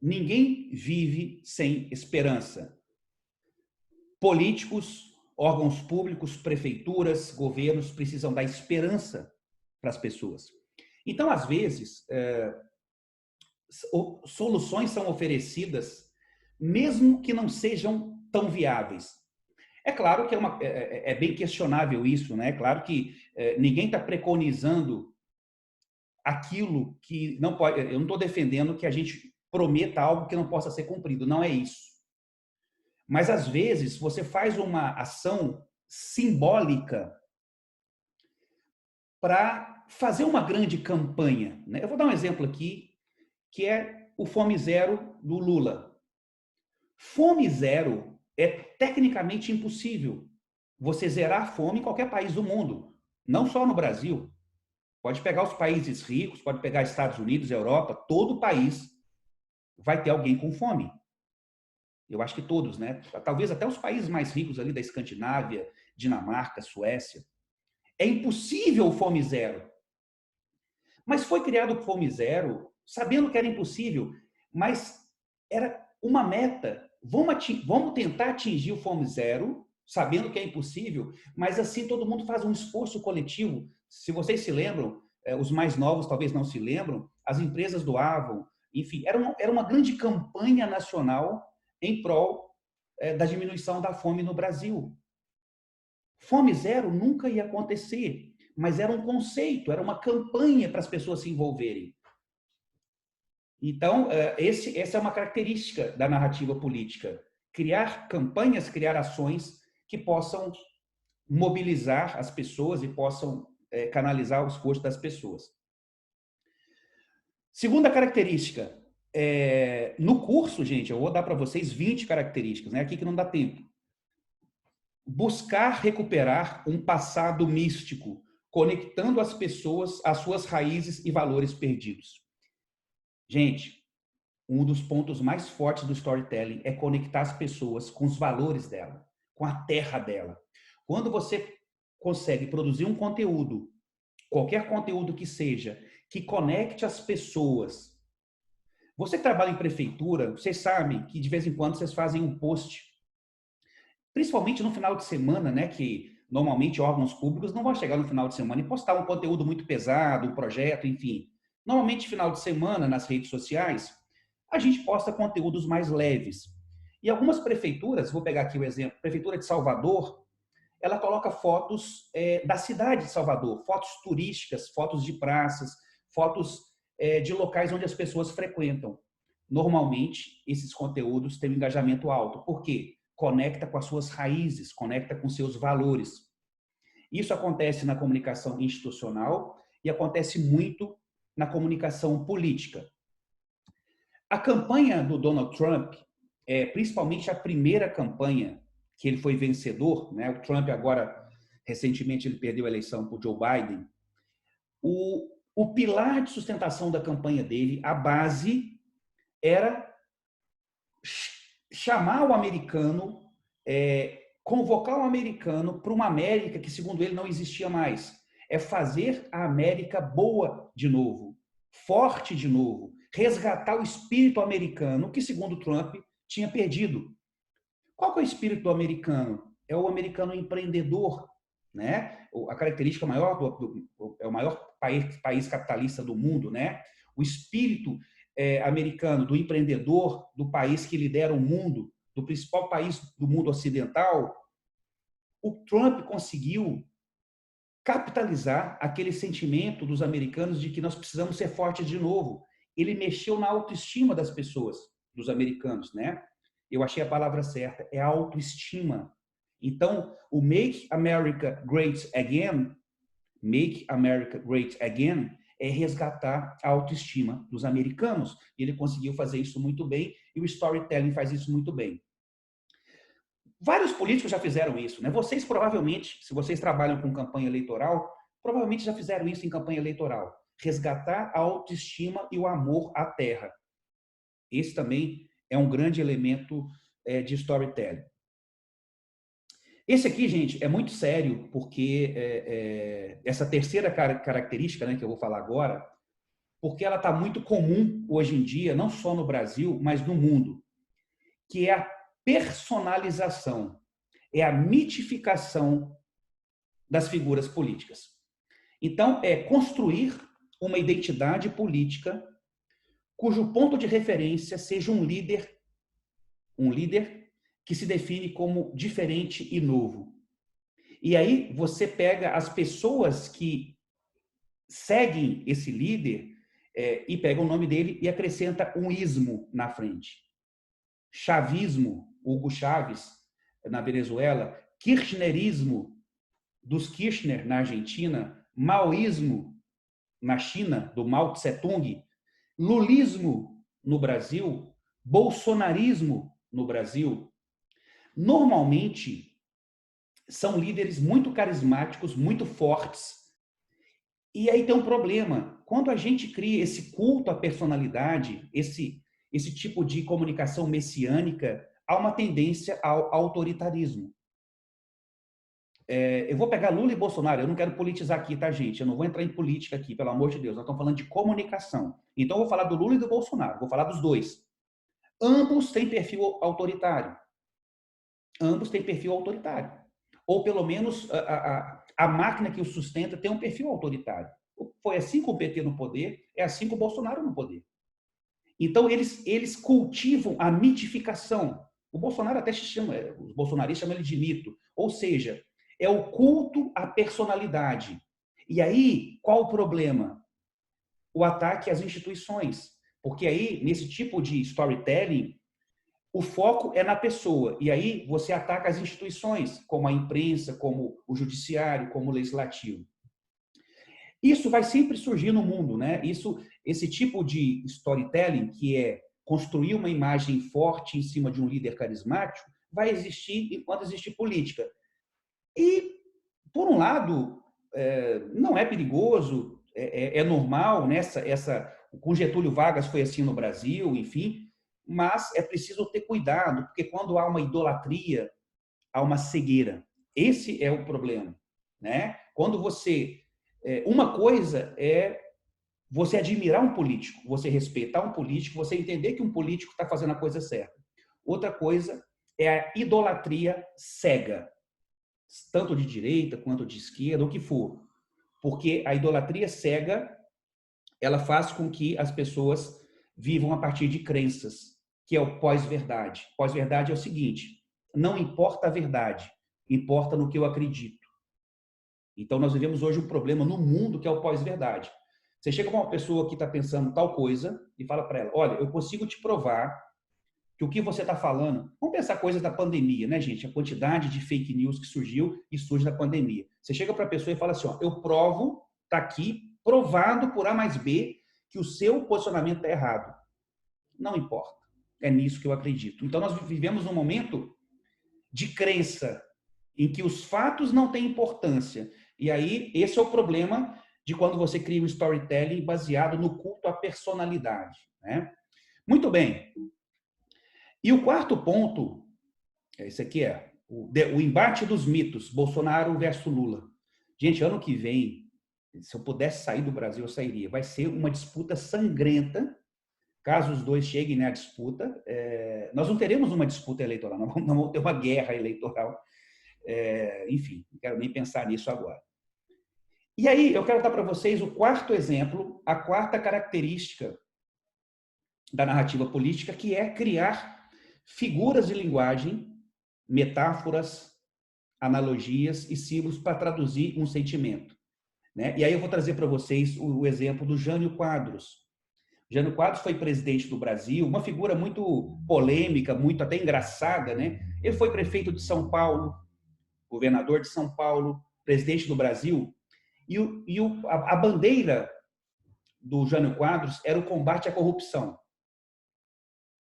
Ninguém vive sem esperança. Políticos, órgãos públicos, prefeituras, governos precisam dar esperança para as pessoas. Então, às vezes, soluções são oferecidas mesmo que não sejam tão viáveis. É claro que é bem questionável isso, né? É claro que ninguém está preconizando aquilo que não pode. Eu não estou defendendo que a gente prometa algo que não possa ser cumprido, não é isso. Mas, às vezes, você faz uma ação simbólica para fazer uma grande campanha, né? Eu vou dar um exemplo aqui que é o Fome Zero do Lula. Fome zero é tecnicamente impossível você zerar a fome em qualquer país do mundo, não só no Brasil. Pode pegar os países ricos, pode pegar Estados Unidos, Europa, todo país vai ter alguém com fome. Eu acho que todos, né? Talvez até os países mais ricos ali da Escandinávia, Dinamarca, Suécia. É impossível o Fome Zero. Mas foi criado o Fome Zero sabendo que era impossível, mas era uma meta. Vamos tentar atingir o Fome Zero, sabendo que é impossível, mas assim todo mundo faz um esforço coletivo. Se vocês se lembram, os mais novos talvez não se lembram, as empresas doavam, enfim, era uma grande campanha nacional em prol da diminuição da fome no Brasil. Fome zero nunca ia acontecer, mas era um conceito, era uma campanha para as pessoas se envolverem. Então, essa é uma característica da narrativa política. Criar campanhas, criar ações que possam mobilizar as pessoas e possam canalizar o esforço das pessoas. Segunda característica, no curso, gente, eu vou dar para vocês 20 características, né? Aqui que não dá tempo. Buscar recuperar um passado místico, conectando as pessoas às suas raízes e valores perdidos. Gente, um dos pontos mais fortes do storytelling é conectar as pessoas com os valores dela, com a terra dela. Quando você consegue produzir um conteúdo, qualquer conteúdo que seja, que conecte as pessoas. Você que trabalha em prefeitura, vocês sabem que de vez em quando vocês fazem um post, principalmente no final de semana, né, que normalmente órgãos públicos não vão chegar no final de semana e postar um conteúdo muito pesado, um projeto, enfim. Normalmente, final de semana, nas redes sociais, a gente posta conteúdos mais leves. E algumas prefeituras, vou pegar aqui o exemplo, Prefeitura de Salvador, ela coloca fotos da cidade de Salvador, fotos turísticas, fotos de praças, fotos de locais onde as pessoas frequentam. Normalmente, esses conteúdos têm um engajamento alto. Por quê? Conecta com as suas raízes, conecta com seus valores. Isso acontece na comunicação institucional e acontece muito na comunicação política. A campanha do Donald Trump, principalmente a primeira campanha que ele foi vencedor, né? O Trump agora, recentemente, ele perdeu a eleição para o Joe Biden. O pilar de sustentação da campanha dele, a base, era chamar o americano, convocar o americano para uma América que, segundo ele, não existia mais. É fazer a América boa de novo, forte de novo, resgatar o espírito americano que, segundo Trump, tinha perdido. Qual que é o espírito do americano? É o americano empreendedor, né? A característica maior é o maior país capitalista do mundo, né? O espírito americano do empreendedor, do país que lidera o mundo, do principal país do mundo ocidental, o Trump conseguiu capitalizar aquele sentimento dos americanos de que nós precisamos ser fortes de novo. Ele mexeu na autoestima das pessoas, dos americanos, né? Eu achei a palavra certa, é a autoestima. Então, o Make America Great Again, Make America Great Again, é resgatar a autoestima dos americanos. Ele conseguiu fazer isso muito bem e o storytelling faz isso muito bem. Vários políticos já fizeram isso, né? Vocês provavelmente, se vocês trabalham com campanha eleitoral, provavelmente já fizeram isso em campanha eleitoral. Resgatar a autoestima e o amor à terra. Esse também é um grande elemento de storytelling. Esse aqui, gente, é muito sério, porque essa terceira característica, né, que eu vou falar agora, porque ela está muito comum hoje em dia, não só no Brasil, mas no mundo, que é a personalização, é a mitificação das figuras políticas. Então, é construir uma identidade política cujo ponto de referência seja um líder que se define como diferente e novo. E aí você pega as pessoas que seguem esse líder e pega o nome dele e acrescenta um ismo na frente. Chavismo, Hugo Chávez, na Venezuela, kirchnerismo, dos Kirchner, na Argentina, maoísmo, na China, do Mao Tse-tung, lulismo no Brasil, bolsonarismo no Brasil, normalmente são líderes muito carismáticos, muito fortes. E aí tem um problema. Quando a gente cria esse culto à personalidade, esse tipo de comunicação messiânica, há uma tendência ao autoritarismo. Eu vou pegar Lula e Bolsonaro, eu não quero politizar aqui, tá, gente? Eu não vou entrar em política aqui, pelo amor de Deus. Nós estamos falando de comunicação. Então, eu vou falar do Lula e do Bolsonaro, vou falar dos dois. Ambos têm perfil autoritário. Ambos têm perfil autoritário. Ou, pelo menos, a máquina que o sustenta tem um perfil autoritário. Foi assim com o PT no poder, é assim com o Bolsonaro no poder. Então, eles cultivam a mitificação. O Bolsonaro até chama, os bolsonaristas chamam ele de mito. Ou seja, é o culto à personalidade. E aí, qual o problema? O ataque às instituições. Porque aí, nesse tipo de storytelling, o foco é na pessoa. E aí, você ataca as instituições, como a imprensa, como o judiciário, como o legislativo. Isso vai sempre surgir no mundo, né? Esse tipo de storytelling, que é construir uma imagem forte em cima de um líder carismático, vai existir enquanto existe política. E, por um lado, não é perigoso, é normal, né? Com Getúlio Vargas foi assim no Brasil, enfim, mas é preciso ter cuidado, porque quando há uma idolatria, há uma cegueira. Esse é o problema, né? Quando você... Uma coisa é você admirar um político, você respeitar um político, você entender que um político está fazendo a coisa certa. Outra coisa é a idolatria cega, tanto de direita quanto de esquerda, o que for. Porque a idolatria cega, ela faz com que as pessoas vivam a partir de crenças, que é o pós-verdade. Pós-verdade é o seguinte: não importa a verdade, importa no que eu acredito. Então, nós vivemos hoje um problema no mundo que é o pós-verdade. Você chega com uma pessoa que está pensando tal coisa e fala para ela: olha, eu consigo te provar que o que você está falando... Vamos pensar coisas da pandemia, né, gente? A quantidade de fake news que surgiu e surge na pandemia. Você chega para a pessoa e fala assim: ó, eu provo, está aqui, provado por A mais B, que o seu posicionamento está errado. Não importa. É nisso que eu acredito. Então, nós vivemos um momento de crença, em que os fatos não têm importância. E aí, esse é o problema de quando você cria um storytelling baseado no culto à personalidade, né? Muito bem. E o quarto ponto, esse aqui é o embate dos mitos, Bolsonaro versus Lula. Gente, ano que vem, se eu pudesse sair do Brasil, eu sairia. Vai ser uma disputa sangrenta, caso os dois cheguem à disputa. Nós não teremos uma disputa eleitoral, não vamos ter uma guerra eleitoral. Enfim, não quero nem pensar nisso agora. E aí, eu quero dar para vocês o quarto exemplo, a quarta característica da narrativa política, que é criar figuras de linguagem, metáforas, analogias e símbolos para traduzir um sentimento, né? E aí eu vou trazer para vocês o exemplo do Jânio Quadros. Jânio Quadros foi presidente do Brasil, uma figura muito polêmica, muito até engraçada, né? Ele foi prefeito de São Paulo, governador de São Paulo, presidente do Brasil, a bandeira do Jânio Quadros era o combate à corrupção.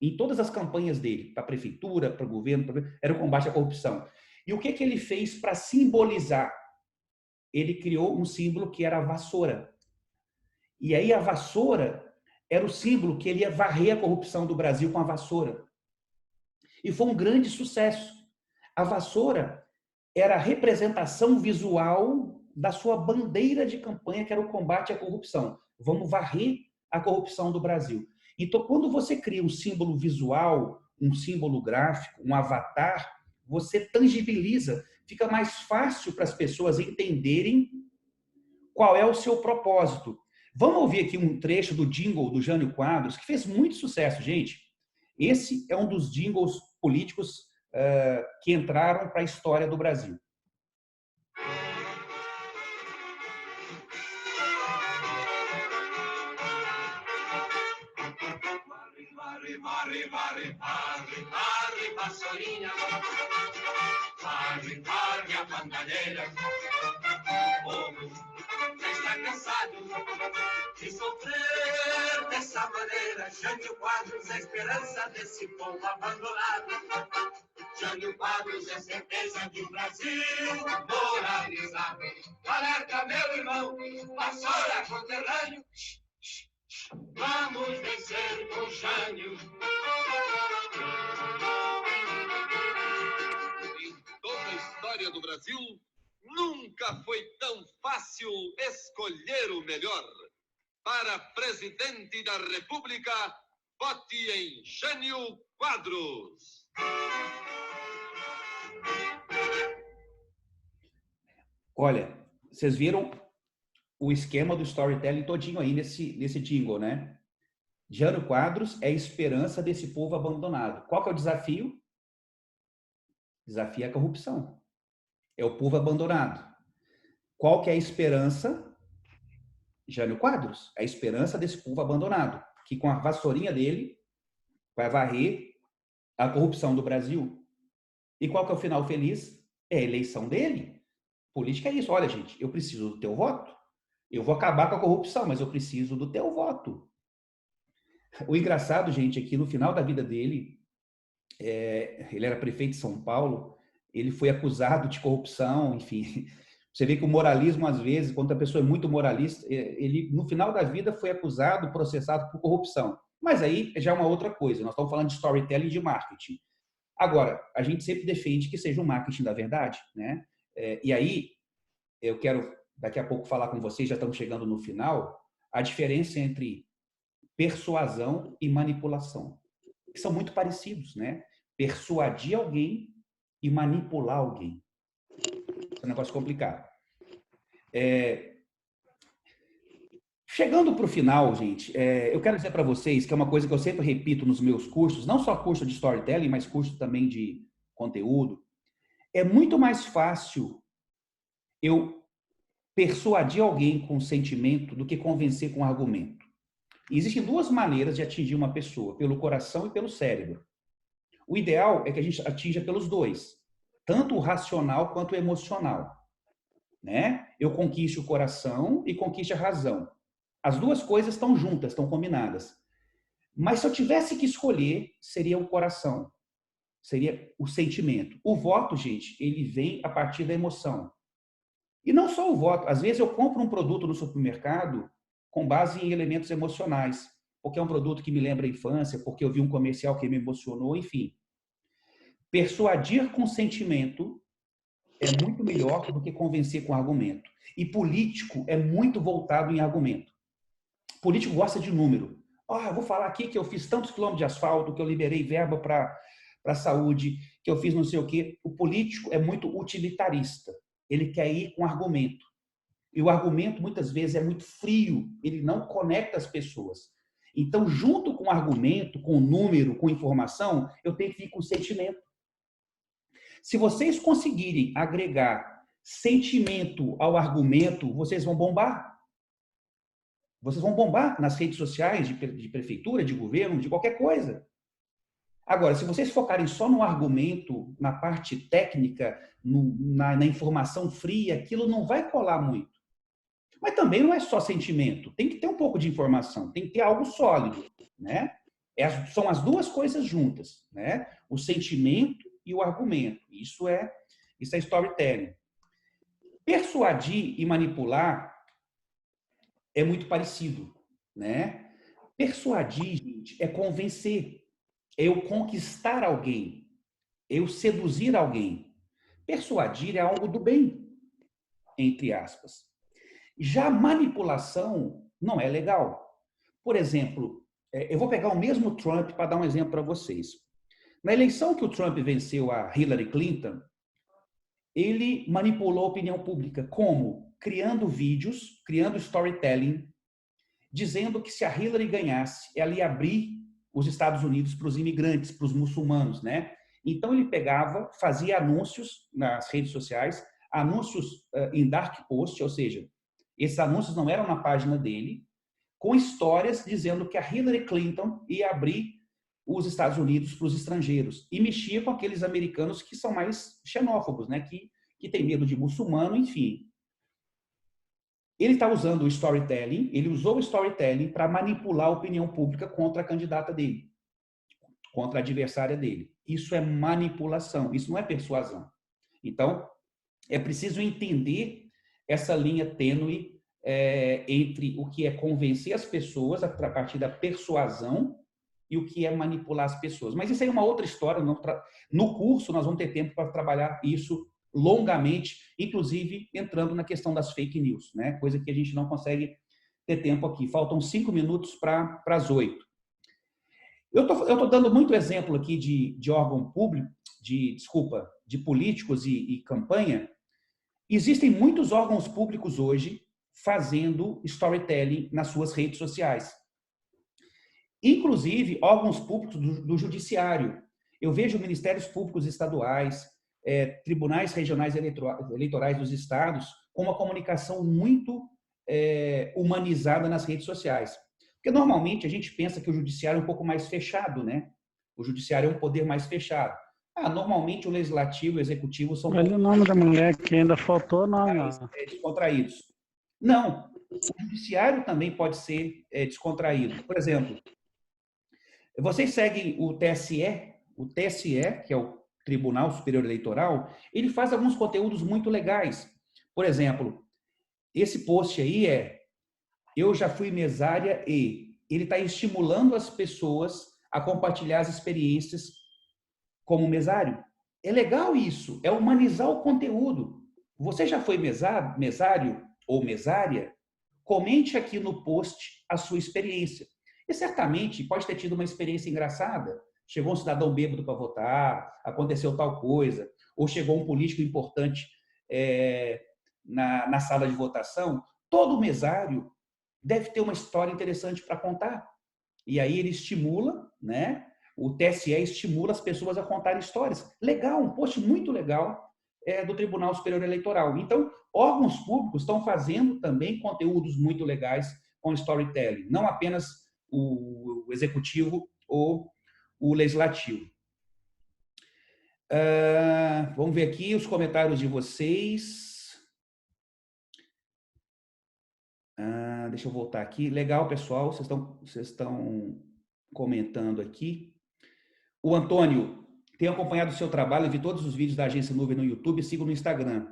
Em todas as campanhas dele, para a prefeitura, para o governo, era o combate à corrupção. E o que ele fez para simbolizar? Ele criou um símbolo que era a vassoura. E aí a vassoura era o símbolo que ele ia varrer a corrupção do Brasil com a vassoura. E foi um grande sucesso. A vassoura era a representação visual da sua bandeira de campanha, que era o combate à corrupção. Vamos varrer a corrupção do Brasil. Então, quando você cria um símbolo visual, um símbolo gráfico, um avatar, você tangibiliza, fica mais fácil para as pessoas entenderem qual é o seu propósito. Vamos ouvir aqui um trecho do jingle do Jânio Quadros, que fez muito sucesso, gente. Esse é um dos jingles políticos que entraram para a história do Brasil. Varri, varri, varri, varri, vassourina. Varri, varri a bandalheira. Como festa está cansado de sofrer dessa maneira. Jânio Quadros é a esperança desse povo abandonado. Jânio Quadros é certeza de um Brasil moralizado. Alerta, meu irmão, vassoura conterrâneo. Vamos vencer com Jânio. Em toda a história do Brasil, nunca foi tão fácil escolher o melhor. Para presidente da República, vote em Jânio Quadros. Olha, vocês viram o esquema do storytelling todinho aí nesse jingle, né? Jânio Quadros é a esperança desse povo abandonado. Qual que é o desafio? O desafio é a corrupção. É o povo abandonado. Qual que é a esperança? Jânio Quadros. É a esperança desse povo abandonado, que com a vassourinha dele vai varrer a corrupção do Brasil. E qual que é o final feliz? É a eleição dele. Política é isso. Olha, gente, eu preciso do teu voto. Eu vou acabar com a corrupção, mas eu preciso do teu voto. O engraçado, gente, é que no final da vida dele, ele era prefeito de São Paulo, ele foi acusado de corrupção, enfim. Você vê que o moralismo, às vezes, quando a pessoa é muito moralista, ele, no final da vida, foi acusado, processado por corrupção. Mas aí já é uma outra coisa. Nós estamos falando de storytelling e de marketing. Agora, a gente sempre defende que seja um marketing da verdade, né? E aí, eu quero, daqui a pouco, falar com vocês, já estamos chegando no final, a diferença entre persuasão e manipulação, que são muito parecidos, né? Persuadir alguém e manipular alguém. É um negócio complicado. Chegando para o final, gente, eu quero dizer para vocês que é uma coisa que eu sempre repito nos meus cursos, não só curso de storytelling, mas curso também de conteúdo. É muito mais fácil eu persuadir alguém com sentimento do que convencer com argumento. E existem duas maneiras de atingir uma pessoa, pelo coração e pelo cérebro. O ideal é que a gente atinja pelos dois, tanto o racional quanto o emocional, né? Eu conquiste o coração e conquiste a razão. As duas coisas estão juntas, estão combinadas. Mas se eu tivesse que escolher, seria o coração, seria o sentimento. O voto, gente, ele vem a partir da emoção. E não só o voto. Às vezes eu compro um produto no supermercado com base em elementos emocionais, porque é um produto que me lembra a infância, porque eu vi um comercial que me emocionou, enfim. Persuadir com sentimento é muito melhor do que convencer com argumento. E político é muito voltado em argumento. Político gosta de número. Eu vou falar aqui que eu fiz tantos quilômetros de asfalto, que eu liberei verba para a saúde, que eu fiz não sei o quê. O político é muito utilitarista. Ele quer ir com argumento. E o argumento, muitas vezes, é muito frio. Ele não conecta as pessoas. Então, junto com o argumento, com o número, com informação, eu tenho que ir com sentimento. Se vocês conseguirem agregar sentimento ao argumento, vocês vão bombar. Vocês vão bombar nas redes sociais de prefeitura, de governo, de qualquer coisa. Agora, se vocês focarem só no argumento, na parte técnica, na informação fria, aquilo não vai colar muito. Mas também não é só sentimento. Tem que ter um pouco de informação, tem que ter algo sólido, né? São as duas coisas juntas, né? O sentimento e o argumento. Isso é storytelling. Persuadir e manipular é muito parecido, né? Persuadir, gente, é convencer, é eu conquistar alguém, é eu seduzir alguém. Persuadir é algo do bem, entre aspas. Já manipulação não é legal. Por exemplo, eu vou pegar o mesmo Trump para dar um exemplo para vocês. Na eleição que o Trump venceu a Hillary Clinton, ele manipulou a opinião pública. Como? Criando vídeos, criando storytelling, dizendo que se a Hillary ganhasse, ela ia abrir os Estados Unidos para os imigrantes, para os muçulmanos, né? Então ele pegava, fazia anúncios nas redes sociais, anúncios em dark post, ou seja, esses anúncios não eram na página dele, com histórias dizendo que a Hillary Clinton ia abrir os Estados Unidos para os estrangeiros. E mexia com aqueles americanos que são mais xenófobos, né? Que têm medo de muçulmano, enfim. Ele está usando o storytelling, ele usou o storytelling para manipular a opinião pública contra a candidata dele, contra a adversária dele. Isso é manipulação, isso não é persuasão. Então, é preciso entender essa linha tênue entre o que é convencer as pessoas a partir da persuasão e o que é manipular as pessoas. Mas isso aí é uma outra história. No curso, nós vamos ter tempo para trabalhar isso longamente, inclusive entrando na questão das fake news, né? Coisa que a gente não consegue ter tempo aqui. Faltam 5 minutos para as 8. Eu estou dando muito exemplo aqui de órgão público, de políticos e campanha. Existem muitos órgãos públicos hoje fazendo storytelling nas suas redes sociais. Inclusive, órgãos públicos do judiciário. Eu vejo ministérios públicos estaduais, tribunais regionais eleitorais dos estados com uma comunicação muito humanizada nas redes sociais. Porque, normalmente, a gente pensa que o judiciário é um pouco mais fechado, né? O judiciário é um poder mais fechado. Normalmente, o legislativo e o executivo são... Olha o nome da mulher que ainda faltou, não. Descontraídos. Não, o judiciário também pode ser descontraído. Por exemplo, vocês seguem o TSE, que é o Tribunal Superior Eleitoral, ele faz alguns conteúdos muito legais. Por exemplo, esse post aí eu já fui mesária e ele está estimulando as pessoas a compartilhar as experiências como mesário. É legal isso, é humanizar o conteúdo. Você já foi mesário ou mesária? Comente aqui no post a sua experiência. E certamente pode ter tido uma experiência engraçada. Chegou um cidadão bêbado para votar, aconteceu tal coisa, ou chegou um político importante na sala de votação. Todo mesário deve ter uma história interessante para contar. E aí ele estimula, né? O TSE estimula as pessoas a contar histórias. Legal, um post muito legal do Tribunal Superior Eleitoral. Então, órgãos públicos estão fazendo também conteúdos muito legais com storytelling, não apenas o executivo ou o legislativo. Vamos ver aqui os comentários de vocês. Deixa eu voltar aqui. Legal, pessoal, vocês estão comentando aqui. O Antônio, tenho acompanhado o seu trabalho, vi todos os vídeos da Agência Nuvem no YouTube, sigo no Instagram.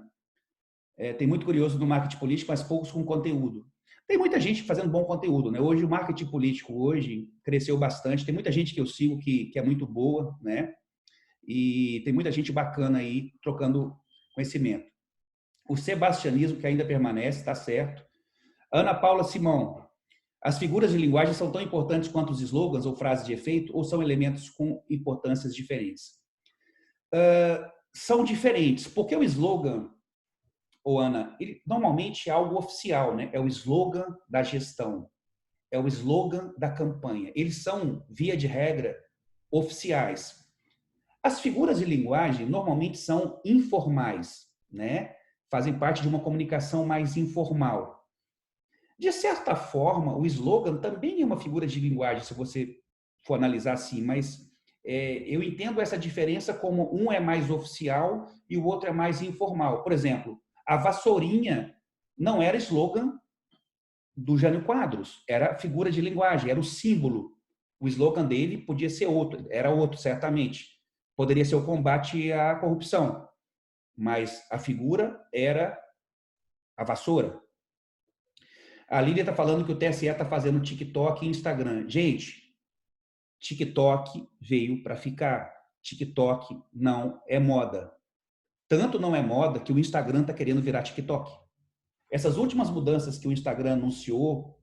Tem muito curioso no marketing político, mas poucos com conteúdo. Tem muita gente fazendo bom conteúdo, né? Hoje o marketing político cresceu bastante. Tem muita gente que eu sigo que é muito boa, né? E tem muita gente bacana aí trocando conhecimento. O sebastianismo que ainda permanece, está certo. Ana Paula Simão, as figuras de linguagem são tão importantes quanto os slogans ou frases de efeito ou são elementos com importâncias diferentes? São diferentes, porque o slogan, Ana, ele normalmente é algo oficial, né? É o slogan da gestão, é o slogan da campanha. Eles são, via de regra, oficiais. As figuras de linguagem normalmente são informais, né? Fazem parte de uma comunicação mais informal. De certa forma, o slogan também é uma figura de linguagem, se você for analisar assim, mas eu entendo essa diferença como um é mais oficial e o outro é mais informal. Por exemplo, a vassourinha não era slogan do Jânio Quadros, era figura de linguagem, era o símbolo. O slogan dele podia ser outro, era outro, certamente. Poderia ser o combate à corrupção, mas a figura era a vassoura. A Lília está falando que o TSE está fazendo TikTok e Instagram. Gente, TikTok veio para ficar. TikTok não é moda. Tanto não é moda que o Instagram está querendo virar TikTok. Essas últimas mudanças que o Instagram anunciou,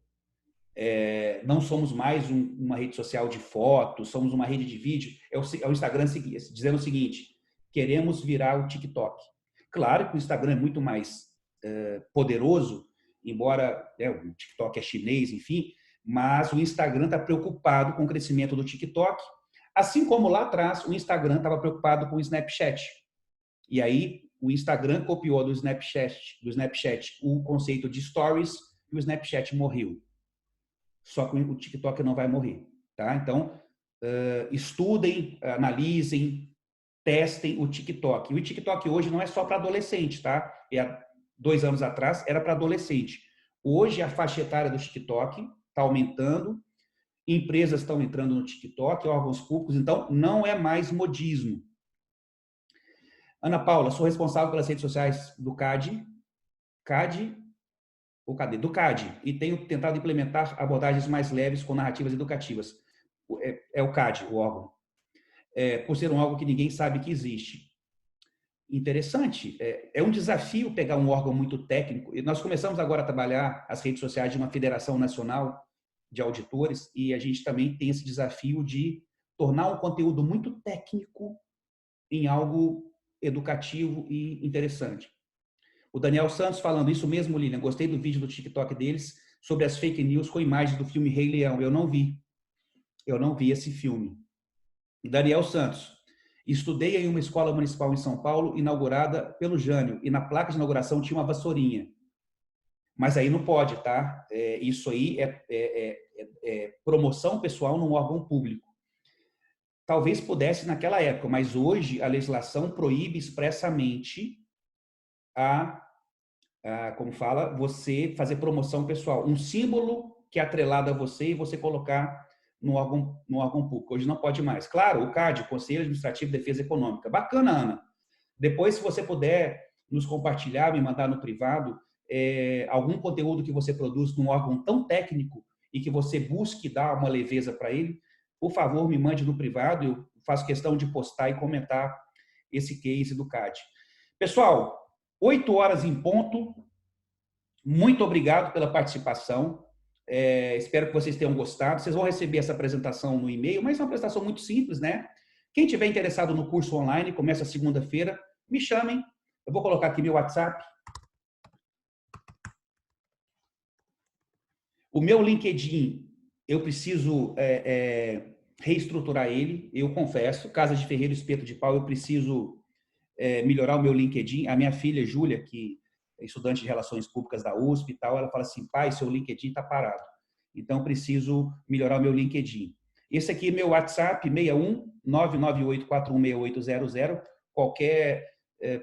não somos mais uma rede social de fotos, somos uma rede de vídeo, é o Instagram dizendo o seguinte, queremos virar o TikTok. Claro que o Instagram é muito mais poderoso, embora o TikTok é chinês, enfim, mas o Instagram está preocupado com o crescimento do TikTok, assim como lá atrás o Instagram estava preocupado com o Snapchat. E aí o Instagram copiou do Snapchat o conceito de stories e o Snapchat morreu. Só que o TikTok não vai morrer. Tá? Então, estudem, analisem, testem o TikTok. E o TikTok hoje não é só para adolescente, tá? 2 anos atrás era para adolescente. Hoje, a faixa etária do TikTok está aumentando, empresas estão entrando no TikTok, órgãos públicos, então não é mais modismo. Ana Paula, sou responsável pelas redes sociais do CAD, do CAD, e tenho tentado implementar abordagens mais leves com narrativas educativas. É o CAD, o órgão. Por ser um órgão que ninguém sabe que existe. Interessante. É um desafio pegar um órgão muito técnico. E nós começamos agora a trabalhar as redes sociais de uma federação nacional de auditores e a gente também tem esse desafio de tornar um conteúdo muito técnico em algo educativo e interessante. O Daniel Santos falando isso mesmo, Lilian. Gostei do vídeo do TikTok deles sobre as fake news com imagens do filme Rei Leão. Eu não vi esse filme. Daniel Santos. Estudei em uma escola municipal em São Paulo, inaugurada pelo Jânio, e na placa de inauguração tinha uma vassourinha. Mas aí não pode, tá? Isso aí é promoção pessoal num órgão público. Talvez pudesse naquela época, mas hoje a legislação proíbe expressamente como fala, você fazer promoção pessoal. Um símbolo que é atrelado a você e você colocar no órgão público. Hoje não pode mais. Claro, o CAD, Conselho Administrativo de Defesa Econômica. Bacana, Ana. Depois, se você puder nos compartilhar, me mandar no privado, algum conteúdo que você produz num órgão tão técnico e que você busque dar uma leveza para ele, por favor, me mande no privado. Eu faço questão de postar e comentar esse case do CAD. Pessoal, 8 horas em ponto. Muito obrigado pela participação. Espero que vocês tenham gostado. Vocês vão receber essa apresentação no e-mail, mas é uma apresentação muito simples, né? Quem tiver interessado no curso online, começa segunda-feira, me chamem. Eu vou colocar aqui meu WhatsApp. O meu LinkedIn, eu preciso reestruturar ele, eu confesso. Casa de Ferreiro Espeto de Pau, eu preciso melhorar o meu LinkedIn. A minha filha, Júlia, que é estudante de Relações Públicas da USP e tal, ela fala assim, pai, seu LinkedIn está parado. Então, preciso melhorar o meu LinkedIn. Esse aqui é meu WhatsApp, 61-998416800. Qualquer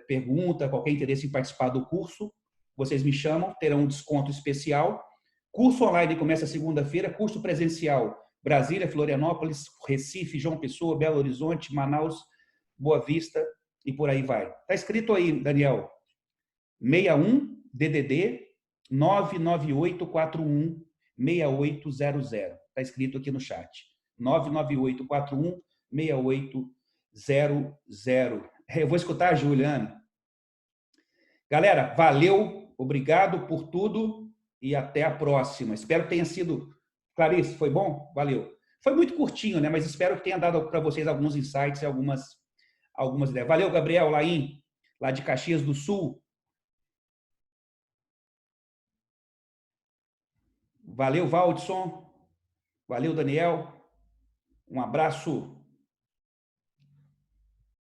pergunta, qualquer interesse em participar do curso, vocês me chamam, terão um desconto especial. Curso online começa segunda-feira, curso presencial, Brasília, Florianópolis, Recife, João Pessoa, Belo Horizonte, Manaus, Boa Vista e por aí vai. Está escrito aí, Daniel, 61 DDD 99841 6800. Está escrito aqui no chat. 99841 6800. Eu vou escutar a Juliana. Galera, valeu, obrigado por tudo e até a próxima. Espero que tenha sido... Clarice, foi bom? Valeu. Foi muito curtinho, né? Mas espero que tenha dado para vocês alguns insights e algumas ideias. Valeu, Gabriel Laim, lá de Caxias do Sul. Valeu, Valdson. Valeu, Daniel. Um abraço.